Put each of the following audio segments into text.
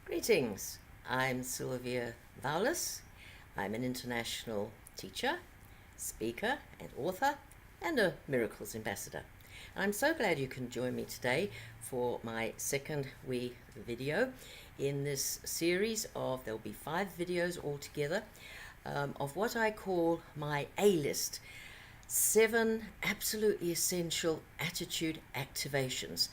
Greetings, I'm Sylvia. I'm an international teacher, speaker and author, and a miracles ambassador. And I'm so glad you can join me today for my second video in this series of, there'll be 5 videos altogether, of what I call my A-list, 7 absolutely essential attitude activations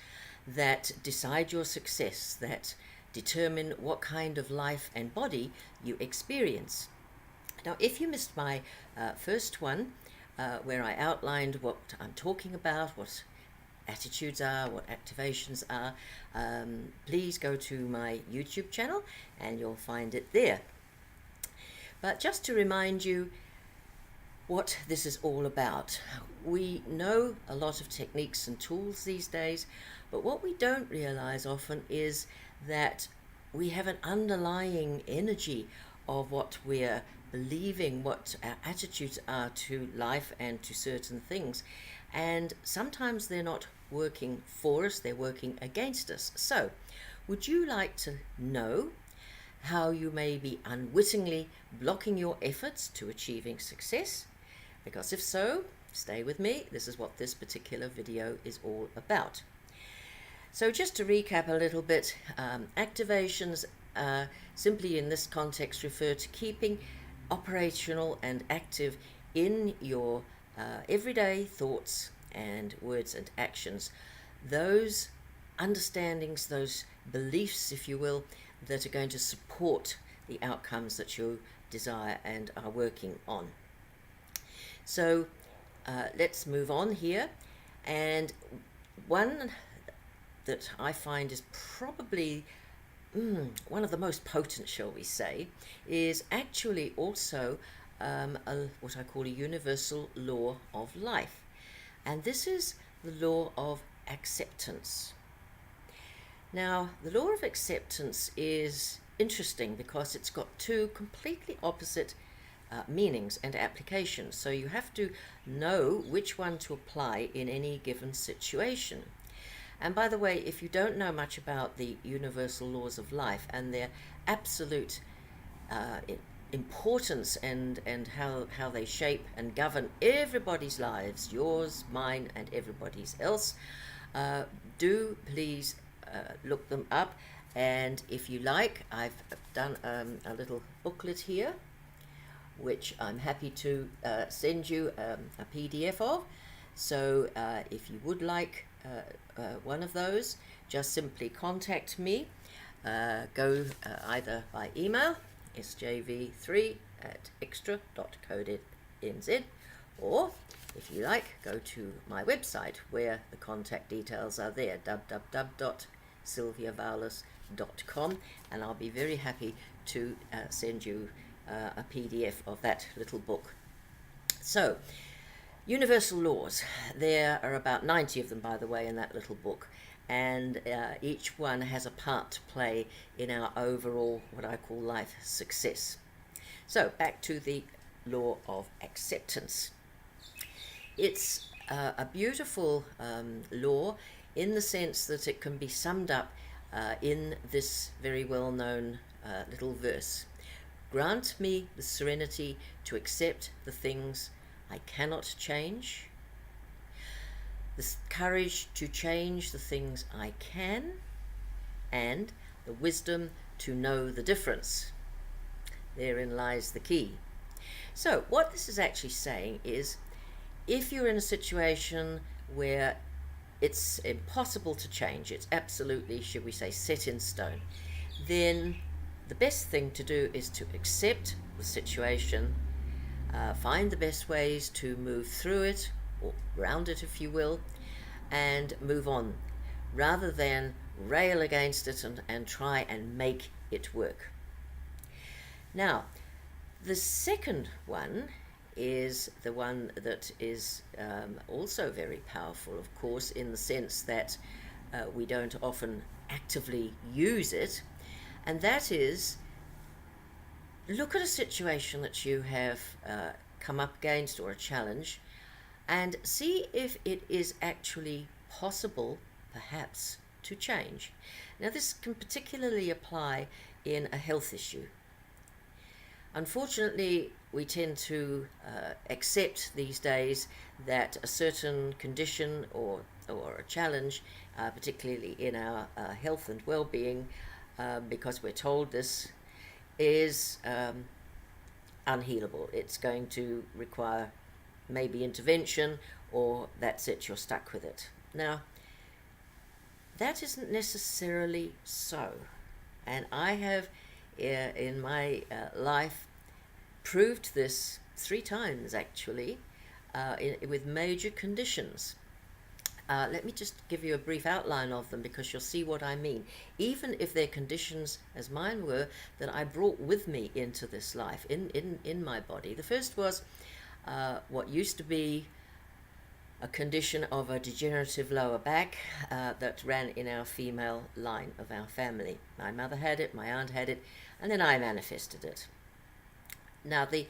that decide your success, that determine what kind of life and body you experience. Now, if you missed my first one, where I outlined what I'm talking about, what attitudes are, what activations are, please go to my YouTube channel and you'll find it there. But just to remind you what this is all about. We know a lot of techniques and tools these days, but what we don't realize often is that we have an underlying energy of what we're believing, what our attitudes are to life and to certain things. And sometimes they're not working for us, they're working against us. So, would you like to know how you may be unwittingly blocking your efforts to achieving success? Because if so, stay with me. This is what this particular video is all about. So just to recap a little bit, activations simply in this context refer to keeping operational and active in your everyday thoughts and words and actions. Those understandings, those beliefs, if you will, that are going to support the outcomes that you desire and are working on. So let's move on here. And one that I find is probably one of the most potent, shall we say, is actually also what I call a universal law of life. And this is the law of acceptance. Now, the law of acceptance is interesting because it's got 2 completely opposite meanings and applications. So you have to know which one to apply in any given situation. And by the way, if you don't know much about the universal laws of life and their absolute importance and how they shape and govern everybody's lives, yours, mine, and everybody's else, do please look them up. And if you like, I've done a little booklet here, which I'm happy to send you a PDF of. So if you would like one of those, just simply contact me. Go either by email, sjv3@extra.co.nz, or if you like, go to my website where the contact details are there, www.sylviavaulus.com, and I'll be very happy to send you a PDF of that little book. So, universal laws. There are about 90 of them, by the way, in that little book, and each one has a part to play in our overall, what I call life success. So, back to the law of acceptance. It's a beautiful law in the sense that it can be summed up in this very well-known little verse. Grant me the serenity to accept the things I cannot change, the courage to change the things I can, and the wisdom to know the difference. Therein lies the key. So what this is actually saying is, if you're in a situation where it's impossible to change, it's absolutely, should we say, set in stone, then the best thing to do is to accept the situation, find the best ways to move through it, or around it if you will, and move on, rather than rail against it and try and make it work. Now, the second one is the one that is also very powerful, of course, in the sense that we don't often actively use it, and that is, look at a situation that you have come up against, or a challenge, and see if it is actually possible, perhaps, to change. Now, this can particularly apply in a health issue. Unfortunately, we tend to accept these days that a certain condition or a challenge, particularly in our health and well-being, because we're told this, is unhealable. It's going to require maybe intervention, or that's it, you're stuck with it. Now, that isn't necessarily so. And I have, in my life, proved this 3 times actually, with major conditions. Let me just give you a brief outline of them, because you'll see what I mean. Even if they're conditions, as mine were, that I brought with me into this life, in my body. The first was what used to be a condition of a degenerative lower back that ran in our female line of our family. My mother had it, my aunt had it, and then I manifested it. Now, the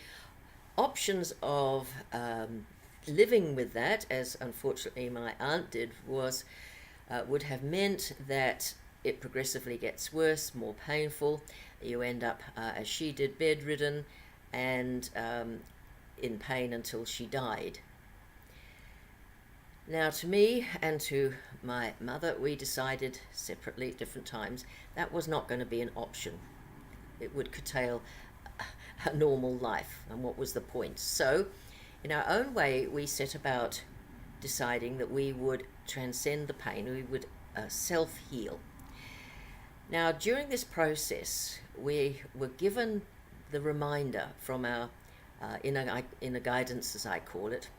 options of living with that, as unfortunately my aunt did, was would have meant that it progressively gets worse, more painful. You end up, as she did, bedridden and in pain until she died. Now, to me and to my mother, we decided separately at different times that was not going to be an option. It would curtail a normal life, and what was the point? So, in our own way, we set about deciding that we would transcend the pain, we would self-heal. Now, during this process, we were given the reminder from our inner guidance, as I call it.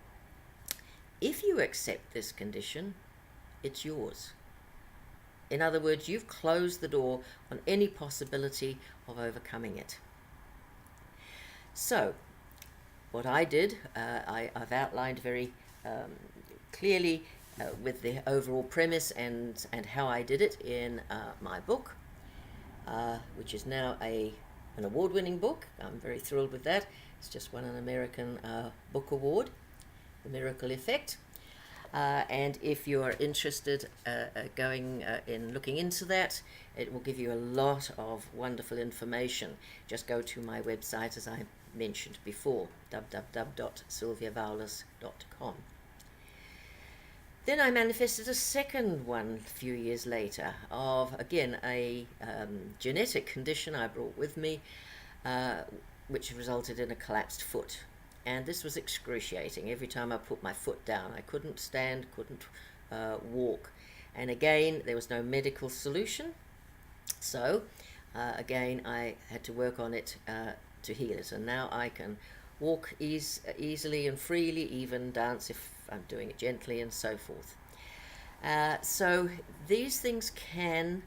If you accept this condition, it's yours. In other words, you've closed the door on any possibility of overcoming it. So, what I did, I've outlined very clearly with the overall premise and how I did it in my book, which is now an award-winning book. I'm very thrilled with that. It's just won an American Book Award, The Miracle Effect. And if you are interested in looking into that, it will give you a lot of wonderful information. Just go to my website, as I mentioned before, www.sylviavaulas.com. Then I manifested a second one a few years later of, again, a genetic condition I brought with me, which resulted in a collapsed foot. And this was excruciating. Every time I put my foot down, I couldn't stand, couldn't walk. And again, there was no medical solution. So, again, I had to work on it to heal it. And now I can walk easily and freely, even dance if I'm doing it gently, and so forth. So these things can,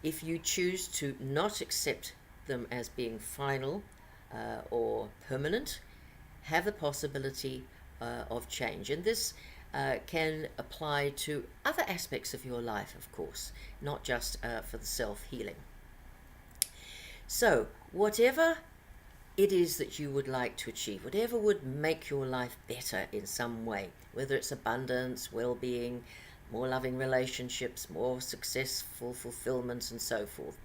if you choose to not accept them as being final or permanent, have the possibility of change. And this can apply to other aspects of your life, of course, not just for the self-healing. So, whatever it is that you would like to achieve, whatever would make your life better in some way, whether it's abundance, well-being, more loving relationships, more successful fulfillment, and so forth,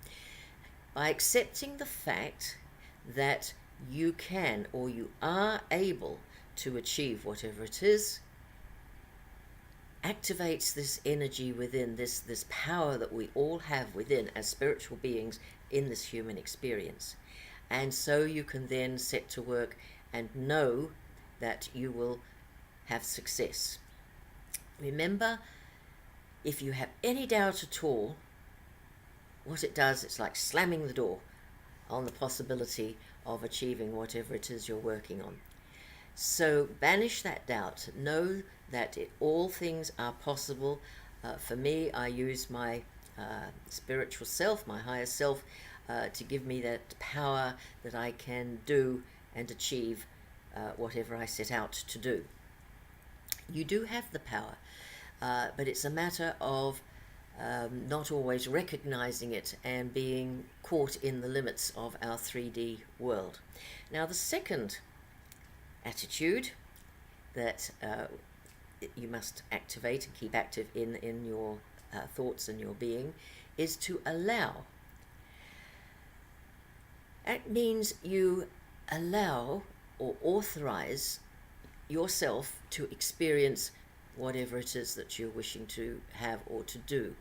by accepting the fact that you can or you are able to achieve whatever it is, activates this energy within, this power that we all have within as spiritual beings in this human experience. And so you can then set to work and know that you will have success. Remember, if you have any doubt at all, what it does, it's like slamming the door on the possibility of achieving whatever it is you're working on. So banish that doubt. Know that all things are possible. For me, I use my spiritual self, my higher self, to give me that power that I can do and achieve whatever I set out to do. You do have the power, but it's a matter of not always recognizing it and being caught in the limits of our 3D world. Now, the second attitude that you must activate and keep active in your thoughts in your being is to allow. That means you allow or authorize yourself to experience whatever it is that you're wishing to have or to do.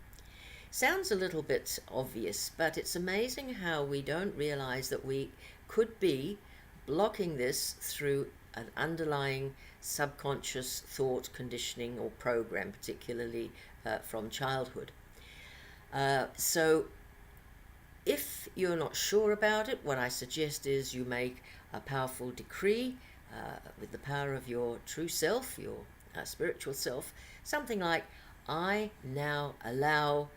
Sounds a little bit obvious, but it's amazing how we don't realize that we could be blocking this through an underlying subconscious thought conditioning or program, particularly from childhood. So if you're not sure about it, what I suggest is you make a powerful decree with the power of your true self, your spiritual self, something like, I now allow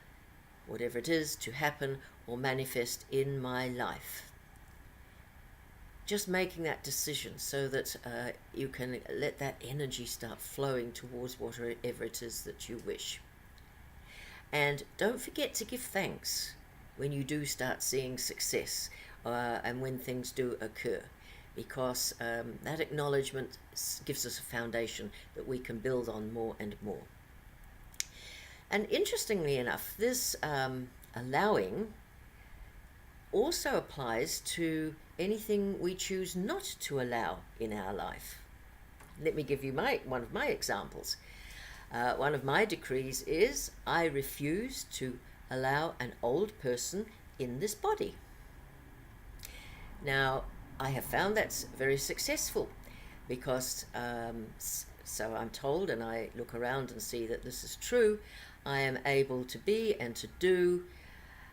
whatever it is to happen or manifest in my life. Just making that decision so that you can let that energy start flowing towards whatever it is that you wish. And don't forget to give thanks when you do start seeing success and when things do occur, because that acknowledgement gives us a foundation that we can build on more and more. And interestingly enough, this allowing also applies to anything we choose not to allow in our life. Let me give you one of my examples. One of my decrees is, I refuse to allow an old person in this body. Now, I have found that's very successful because, so I'm told, and I look around and see that this is true, I am able to be and to do,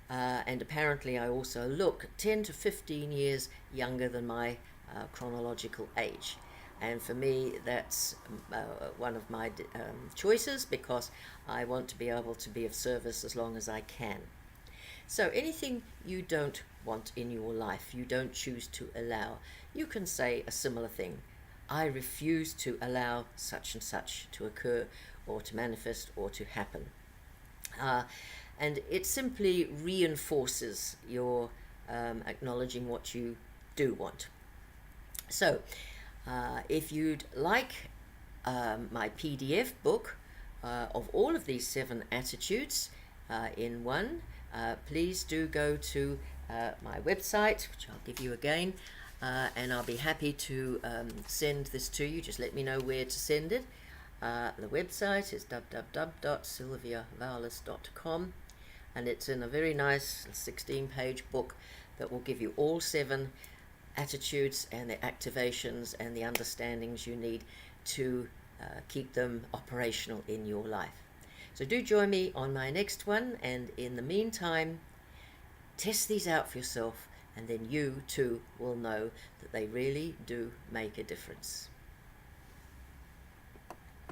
and apparently I also look 10 to 15 years younger than my chronological age. And for me, that's one of my choices, because I want to be able to be of service as long as I can. So anything you don't want in your life, you don't choose to allow, you can say a similar thing. I refuse to allow such and such to occur or to manifest or to happen. And it simply reinforces your acknowledging what you do want. So if you'd like my PDF book of all of these 7 attitudes in one, please do go to my website, which I'll give you again, and I'll be happy to send this to you. Just let me know where to send it. The website is www.sylviavalis.com, and it's in a very nice 16-page book that will give you all 7 attitudes and the activations and the understandings you need to keep them operational in your life. So do join me on my next one, and in the meantime, test these out for yourself, and then you too will know that they really do make a difference.